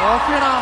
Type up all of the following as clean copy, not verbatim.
കോഫിയടാ.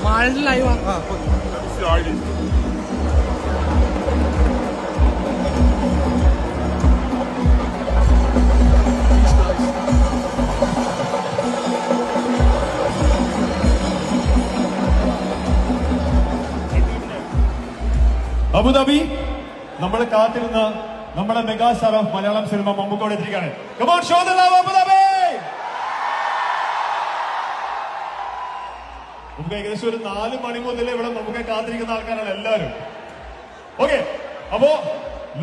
മാളിൽ ലൈവാ. അബുദാബി നമ്മൾ കാത്തിരുന്ന നമ്മുടെ mega star of Malayalam cinema മമ്മൂക്കോടെ എത്തിയിരിക്കുകയാണ്. Come on, show the love, Abu Dhabi. നമുക്ക് ഏകദേശം ഒരു 4 മണി മുതലേ ഇവിടെ നമുക്ക് കാത്തിരിക്കുന്ന ആൾക്കാരാണ് എല്ലാവരും. ഓക്കെ, അപ്പോ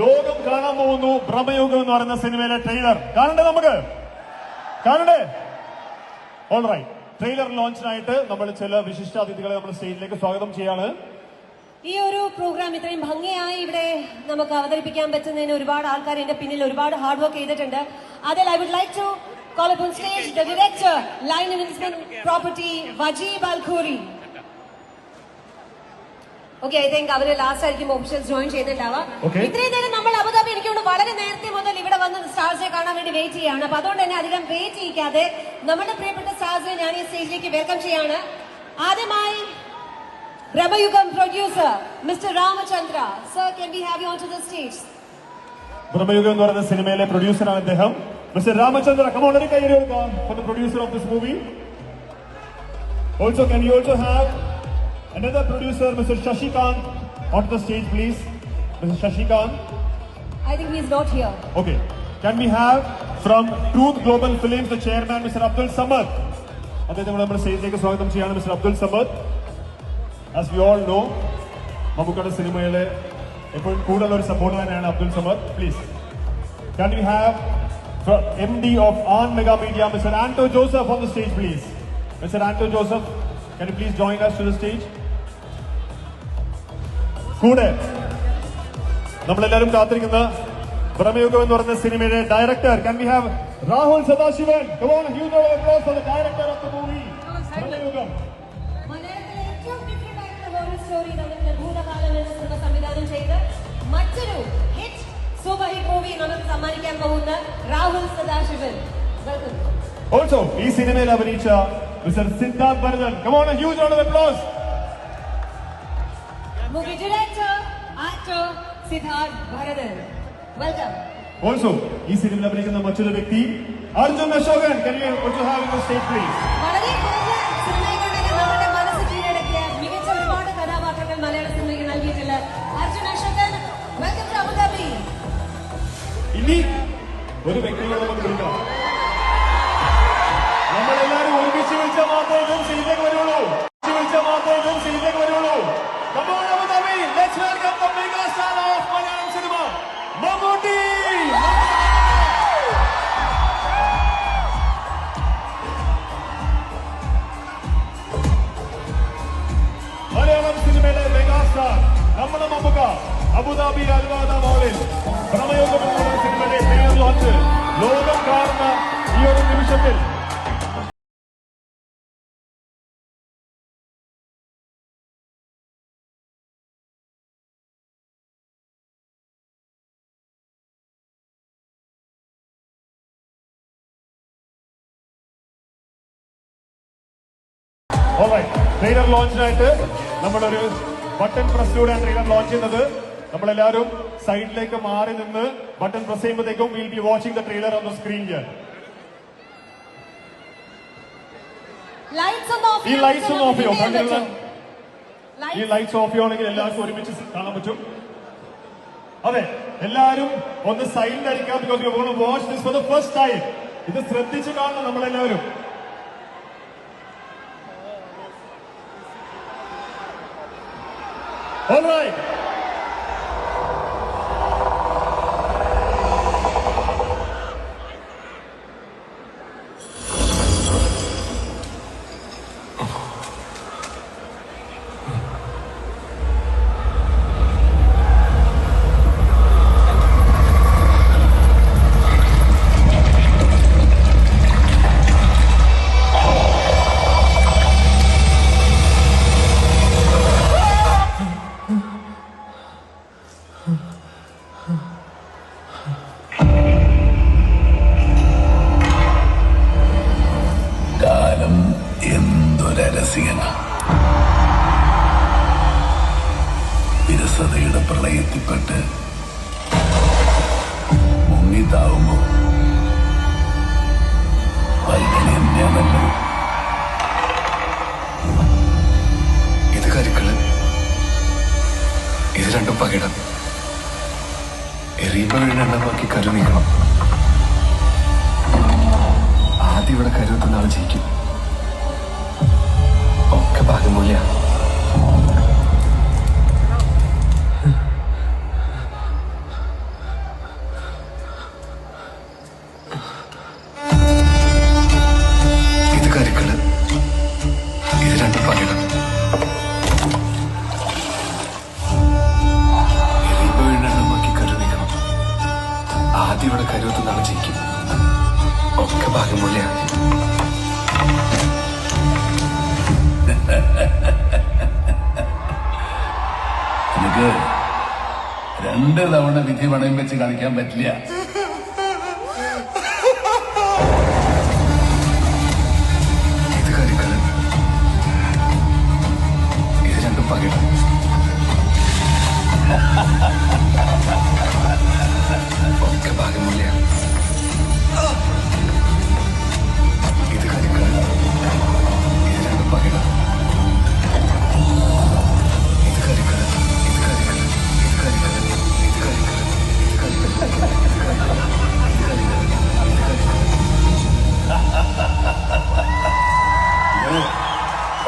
ലോകം കാണാൻ പോകുന്നു ബ്രഹ്മയുഗം എന്ന് പറയുന്ന സിനിമയിലെ ട്രെയിലർ കാണണ്ടേ? നമുക്ക് കാണണ്ടേ? ഓൾറൈറ്റ്, ട്രെയിലർ ലോഞ്ചിനായിട്ട് നമ്മൾ ചില വിശിഷ്ടാതിഥികളെ നമ്മൾ സ്റ്റേജിലേക്ക് സ്വാഗതം ചെയ്യാണ്. ഈ ഒരു പ്രോഗ്രാം ഇത്രയും ഭംഗിയായി ഇവിടെ നമുക്ക് അവതരിപ്പിക്കാൻ പറ്റുന്നതിന് ഒരുപാട് ആൾക്കാർ എന്റെ പിന്നിൽ ഒരുപാട് ഹാർഡ് വർക്ക് ചെയ്തിട്ടുണ്ട്. അതിൽ I would like to call upon stage the director, Line Investment Property, Wajib Al-Khoury. Okay, I think അവര് ലാസ്റ്റ് ആയിരിക്കും ഓഫീഷ്യൽസ് ജോയിൻ ചെയ്തിട്ടുണ്ടാവാം. ഇത്രയും നേരം നമ്മൾ അബുദാബി എനിക്കൊണ്ട് വളരെ നേരത്തെ മുതൽ ഇവിടെ വന്ന് സ്റ്റാർസിനെ കാണാൻ വേണ്ടി വെയിറ്റ് ചെയ്യാണ്. അപ്പൊ അതുകൊണ്ട് തന്നെ അധികം വെയിറ്റ് ചെയ്യിക്കാതെ നമ്മുടെ പ്രിയപ്പെട്ട സ്റ്റാർസിനെ ഞാൻ ഈ സ്റ്റേജിലേക്ക് വെൽക്കം ചെയ്യാണ്. ആദ്യമായി Bramayugam producer mister Ramachandra sir, can we have you onto the stage? Bramayugam എന്ന് പറയുന്ന സിനിമയിലെ പ്രൊഡ്യൂസറാണ് അദ്ദേഹം, Mr. Ramachandra. Come on, let me for the producer of this movie. Also, can you also have another producer, Mr. Shashikant, onto the stage, please? Mr. Shashikant. I think he's not here. Okay. Can we have from Truth Global Films the chairman, Mr. Abdul Samad? Mr. Abdul Samad. As we all know, Mammukade cinema support Abdul Samad. Please. Can we have MD of AN Mega Media, Mr. Anto Joseph, on the stage, please? Mr. Anto Joseph, can you please join us to the stage? കൂടെ നമ്മളെല്ലാവരും കാത്തിരിക്കുന്ന ബ്രഹ്മയുഗം എന്ന് പറയുന്ന സിനിമയുടെ director, can we have Rahul Sadashivan? Come on, a huge round of applause for the director of the movie, Bramayugam. മലയാളത്തിലെ ഏറ്റവും different ആയിട്ടുള്ള horror story നമ്മുടെ ഭൂതകാലം എന്ന സിനിമ സംവിധാനം ചെയ്ത് മറ്റൊരു ഹിറ്റ് സൂപ്പർ ഹിറ്റ് മൂവി നമുക്ക് സമ്മാനിക്കാൻ പോകുന്ന രാഹുൽ സദാശിവൻ. വെൽക്കം. Also, ഈ സിനിമയിൽ അഭിനയിച്ച Mr. Siddharth Bharathan. Come on, a huge round of applause. Movie director, actor Siddharth Bharathan. Welcome. Also, ഈ സിനിമയിൽ അഭിനയിക്കുന്ന മറ്റൊരു വ്യക്തി Arjun Ashokan. Can you also have on the stage, please? വളരെ കുറഞ്ഞ സിനിമയിൽ കൊണ്ട് നമ്മുടെ മനസ്സ് കീഴടക്കിയ മികച്ച ഒരുപാട് കഥാപാത്രങ്ങൾ മലയാള സിനിമയ്ക്ക് നൽകിയിട്ടുള്ള Arjun Ashokan. Welcome to Abu Dhabi. ഇനി ഒരു വ്യക്തികളെ നമുക്ക് വിളിക്കാം. നമ്മളെല്ലാരും ഒരുമിച്ച് വിളിച്ചാൽ മാത്രമേ സ്റ്റേജിലേക്ക് വരുള്ളൂ. വിളിച്ചാൽ മാത്രമേ നമ്മളെ മമ്മുക്ക അബുദാബി അൽവാദ മോളിൽ പ്രമയോഗം എന്ന സിനിമയുടെ ട്രെയിലർ ലോഞ്ച് ലോകം കാണുന്ന ഈ ഒരു നിമിഷത്തിൽ ട്രെയിലർ ലോഞ്ചിനായിട്ട് നമ്മളൊരു ബട്ടൺ പ്രസ്സിലൂടെയാണ് ട്രെയിലർ ലോഞ്ച് ചെയ്യുന്നത്. നമ്മളെല്ലാവരും സൈഡിലേക്ക് മാറി നിന്ന് ബട്ടൺ പ്രസ് ചെയ്യുമ്പോഴത്തേക്കും will be watching the trailer on the screen. ഈ ലൈറ്റ്സ് ഒന്ന് ഓഫ് ചെയ്യോ? ഈ ലൈറ്റ്സ് ഓഫ് ചെയ്യുകയാണെങ്കിൽ എല്ലാവർക്കും ഒരുമിച്ച് കാണാൻ പറ്റും. അതെ, എല്ലാവരും ഒന്ന് സൈലന്റ് ആയിരിക്കാം. Because you gonna watch this for the first time. ഇത് ശ്രദ്ധിച്ച് കാണണം നമ്മളെല്ലാവരും. All right. വിരസതയുടെ പ്രളയത്തിൽപ്പെട്ട് മുങ്ങിത്താവുമ്പോ വൈകണി തന്നെയാണല്ലോ. ഇത് കരുക്കള്, ഇത് രണ്ടും പകിടം. എറിയുമ്പോ വീണെണ്ണമാക്കി കരു നീക്കണം. ആദ്യം ഇവിടെ കരുവെത്തുന്ന ആൾ ജയിക്കും. ഒക്കെ ഭാഗ്യമൂല്യ. ഇത് കരുക്കള്, ഇത് രണ്ടും പകിടം. എറിയുമ്പോ വീണെണ്ണമാക്കി കരു നീക്കണം. ആദ്യം ഇവിടെ കരുവെത്തുന്ന ആൾ ജയിക്കും. ഒക്കെ ഭാഗ്യമൂല്യ. എനിക്ക് 2 തവണ വിധി പണയം വെച്ച് കളിക്കാൻ പറ്റില്ല. ഇത് കരിക്കള്, ഇത് രണ്ടും പകിടം. ഒക്കെ ഭാഗ്യമൂല്യ. ഇത് കരിക്കള്, ഇത് രണ്ടും പകിടം.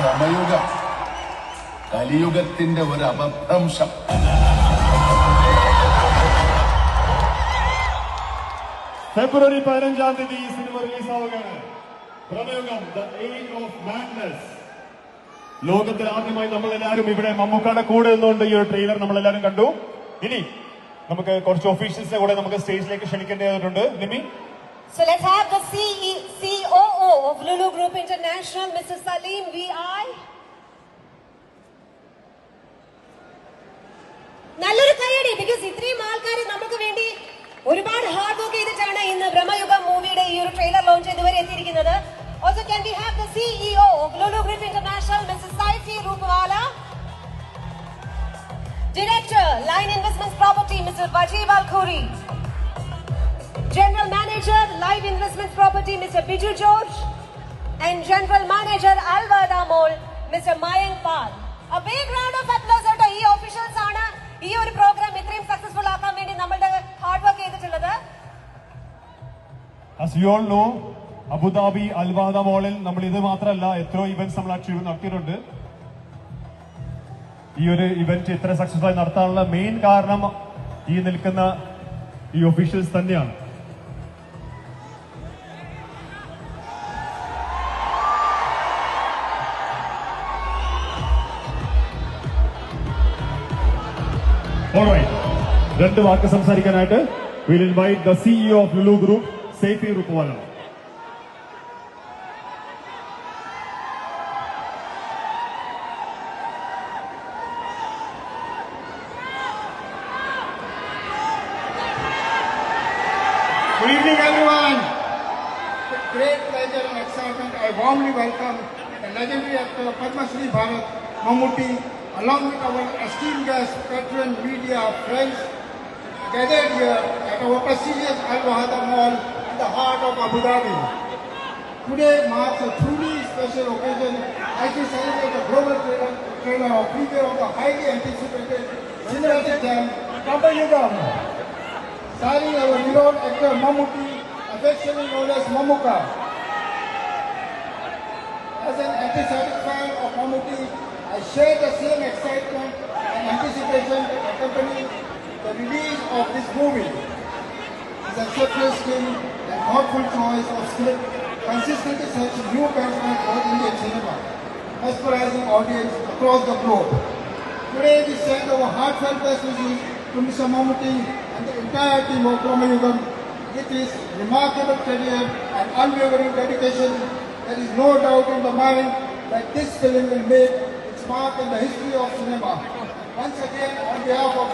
സമയുഗം, കലിയുഗത്തിന്റെ ഒരു അബദ്ധംശം. ഫെബ്രുവരി 15-ാം തീയതി ഈ സിനിമ റിലീസാവുകയാണ്. Bramayugam, the age of madness. ലോകത്തിൽ ആദ്യമായി നമ്മളെല്ലാവരും ഇവിടെ മമ്മൂക്കയുടെ കൂടെ നിന്നുകൊണ്ട് ഈ ഒരു ട്രെയിലർ നമ്മളെല്ലാവരും കണ്ടു. ഇനി നമുക്ക് കുറച്ച് ഒഫീഷ്യൽസിനെ കൂടെ നമുക്ക് സ്റ്റേജിലേക്ക് ക്ഷണിക്കേണ്ടതായിട്ടുണ്ട്. നിമി, So let's have the COO of Lulu Group International, Mr. Salim VI. നല്ലൊരു കൈയടി, ബിക്കോസ് ഇത്രയും ആൾക്കാർ നമുക്ക് വേണ്ടി ഒരുപാട് ഹാർഡ് വർക്ക് ചെയ്തിട്ടാണ് ഇന്ന് ബ്രഹ്മയുഗം മൂവിയുടെ ഈ ഒരു ട്രെയിലർ ലോഞ്ച് ഇതുവരെ എത്തിയിരിക്കുന്നത്. Also, can we have the CEO of Lulu Group International, Mr. Saifee Roopwala? Director, Line Investments Property, Mr. Wajib Al-Khoury. General Manager, Live Investments Property, Mr. Biju George. And General Manager, Alvada Mall, Mr. Mayank Pal. A big round of applause to ഈ officials ആണ് ഈ ഒരു programme ഇത്രയും successful ആക്കാൻ വേണ്ടി നമ്മളുടെ hard work ചെയ്തിട്ടുള്ളത്. As you all know, Abu Dhabi Al Wahda മോളിൽ നമ്മൾ ഇത് മാത്രമല്ല എത്രയോ ഇവന്റ്സ് നമ്മൾ ആക്ച്വലി നടത്തിയിട്ടുണ്ട്. ഈ ഒരു ഇവന്റ് ഇത്ര സക്സസ്ഫുൾ ആയി നടത്താനുള്ള മെയിൻ കാരണം ഈ നിൽക്കുന്ന ഈ ഒഫീഷ്യൽസ് തന്നെയാണ്. ഓൾറൈറ്റ്, രണ്ട് വാക്ക് സംസാരിക്കാനായിട്ട് will invite the CEO of Lulu Group Saifi Rukwala. Good evening, everyone. With great pleasure and excitement, I warmly welcome the legendary actor Padma Shri Bharat Mammootty, along with our esteemed guests, veteran media, friends, gathered here at our prestigious Al Wahada Mall in the heart of Abu Dhabi. Today marks a truly special occasion as we celebrate the global trailer of premiere of the highly anticipated cinematic gem, Brahmayugam. Starring our renowned actor Mammootty, affectionately known as Mamuka. As an enthusiastic fan of Mammootty, I share the same excitement and anticipation that accompany the release of this movie. His exceptional skill and thoughtful choice of script consistently sets new benchmarks for Indian cinema, mesmerizing audience across the globe. Today we send our heartfelt best wishes to Mr. Mammootty and the entire team of Brahmayugam. It is remarkable career and unwavering dedication. There is no doubt in the mind that this film will make its mark in the history of cinema. Once again, on behalf of